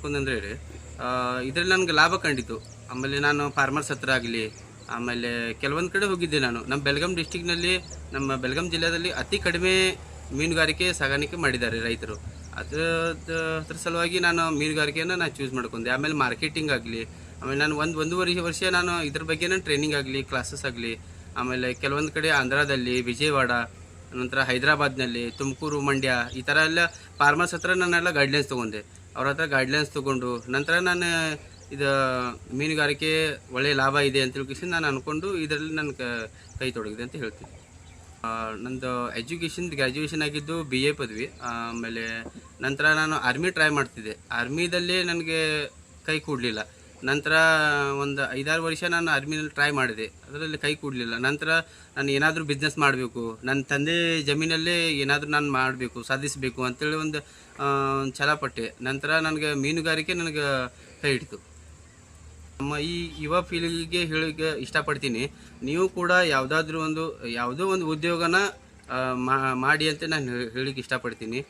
ಒಂದಂದ್ರೆ ಇದರಲ್ಲಿ ನನಗೆ ಲಾಭ ಕಂಡಿತು. ಆಮೇಲೆ ನಾನು ಫಾರ್ಮರ್ಸ್ ಹತ್ರ ಆಗಲಿ, ಆಮೇಲೆ ಕೆಲವೊಂದು ಕಡೆ ಹೋಗಿದ್ದೆ ನಾನು. ನಮ್ಮ ಬೆಳಗಾಂ ಡಿಸ್ಟಿಕ್ನಲ್ಲಿ, ನಮ್ಮ ಬೆಳಗಾಂ ಜಿಲ್ಲೆಯಲ್ಲಿ ಅತಿ ಕಡಿಮೆ ಮೀನುಗಾರಿಕೆ ಸಾಗಾಣಿಕೆ ಮಾಡಿದ್ದಾರೆ ರೈತರು. ಅದ್ರ ಸಲುವಾಗಿ ನಾನು ಮೀನುಗಾರಿಕೆಯನ್ನು ನಾನು ಚೂಸ್ ಮಾಡ್ಕೊಂಡೆ. ಆಮೇಲೆ ಮಾರ್ಕೆಟಿಂಗ್ ಆಗಲಿ, ಆಮೇಲೆ ನಾನು ಒಂದೂವರೆ ವರ್ಷ ನಾನು ಇದ್ರ ಬಗ್ಗೆ ಟ್ರೈನಿಂಗ್ ಆಗಲಿ, ಕ್ಲಾಸಸ್ ಆಗಲಿ, ಆಮೇಲೆ ಕೆಲವೊಂದು ಕಡೆ ಆಂಧ್ರದಲ್ಲಿ, ವಿಜಯವಾಡ, ನಂತರ ಹೈದರಾಬಾದ್ನಲ್ಲಿ, ತುಮಕೂರು, ಮಂಡ್ಯ ಈ ಥರ ಎಲ್ಲ ಫಾರ್ಮರ್ಸ್ ಹತ್ರ ನಾನೆಲ್ಲ ಗೈಡ್ಲೈನ್ಸ್ ತೊಗೊಂಡೆ. ಅವ್ರ ಹತ್ರ ಗೈಡ್ಲೈನ್ಸ್ ತೊಗೊಂಡು ನಂತರ ನಾನು ಇದು ಮೀನುಗಾರಿಕೆ ಒಳ್ಳೆಯ ಲಾಭ ಇದೆ ಅಂತ ತಿಳ್ಕಿಸಿ ನಾನು ಅಂದ್ಕೊಂಡು ಇದರಲ್ಲಿ ನಾನು ಕೈ ತೊಡಗಿದೆ ಅಂತ ಹೇಳ್ತೀನಿ. ನಂದು ಗ್ರ್ಯಾಜುಯೇಷನ್ ಆಗಿದ್ದು BA ಪದವಿ. ಆಮೇಲೆ ನಂತರ ನಾನು ಆರ್ಮಿ ಟ್ರೈ ಮಾಡ್ತಿದ್ದೆ. ಆರ್ಮಿದಲ್ಲಿ ನನಗೆ ಕೈ ಕೂಡಲಿಲ್ಲ. ನಂತರ ಒಂದು 5-6 ವರ್ಷ ನಾನು ಆರ್ಮಿನಲ್ಲಿ ಟ್ರೈ ಮಾಡಿದೆ, ಅದರಲ್ಲಿ ಕೈ ಕೂಡಲಿಲ್ಲ. ನಂತರ ನಾನು ಏನಾದರೂ ಬಿಸ್ನೆಸ್ ಮಾಡಬೇಕು, ನನ್ನ ತಂದೆ ಜಮೀನಲ್ಲೇ ಏನಾದರೂ ನಾನು ಮಾಡಬೇಕು, ಸಾಧಿಸಬೇಕು ಅಂತೇಳಿ ಒಂದು ಛಲಪಟ್ಟೆ. ನಂತರ ನನಗೆ ಮೀನುಗಾರಿಕೆ ನನಗೆ ಕೈ ಹಿಡಿತು. ನಮ್ಮ ಈ ಯುವ ಪೀಳಿಗೆಗೆ ಹೇಳಿಕೆ ಇಷ್ಟಪಡ್ತೀನಿ, ನೀವು ಕೂಡ ಯಾವುದೋ ಒಂದು ಉದ್ಯೋಗನ ಮಾಡಿ ಅಂತ ನಾನು ಹೇಳಿಕ್ಕೆ ಇಷ್ಟಪಡ್ತೀನಿ.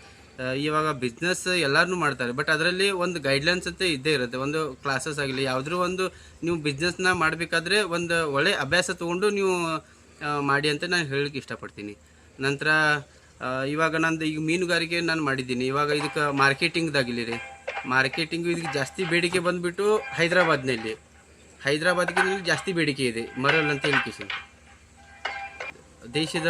ಇವಾಗ ಬಿಸ್ನೆಸ್ ಎಲ್ಲರೂ ಮಾಡ್ತಾರೆ, ಬಟ್ ಅದರಲ್ಲಿ ಒಂದು ಗೈಡ್ಲೈನ್ಸ್ ಅಂತ ಇದ್ದೇ ಇರುತ್ತೆ. ಒಂದು ಕ್ಲಾಸಸ್ ಆಗಲಿ, ಯಾವುದಾದ್ರೂ ಒಂದು ನೀವು ಬಿಸ್ನೆಸ್ನ ಮಾಡಬೇಕಾದ್ರೆ ಒಂದು ಒಳ್ಳೆಯ ಅಭ್ಯಾಸ ತೊಗೊಂಡು ನೀವು ಮಾಡಿ ಅಂತ ನಾನು ಹೇಳಲಿಕ್ಕೆ ಇಷ್ಟಪಡ್ತೀನಿ. ನಂತರ ಇವಾಗ ನಂದು ಈಗ ಮೀನುಗಾರಿಕೆ ನಾನು ಮಾಡಿದ್ದೀನಿ. ಇವಾಗ ಇದಕ್ಕೆ ಮಾರ್ಕೆಟಿಂಗ್ದಾಗಿಲಿ ರೀ, ಮಾರ್ಕೆಟಿಂಗು ಇದಕ್ಕೆ ಜಾಸ್ತಿ ಬೇಡಿಕೆ ಬಂದುಬಿಟ್ಟು ಹೈದರಾಬಾದ್ಗೆ ಜಾಸ್ತಿ ಬೇಡಿಕೆ ಇದೆ ಮರಲ್ ಅಂತ ಹೇಳ್ಕೇಸಿ. ದೇಶದ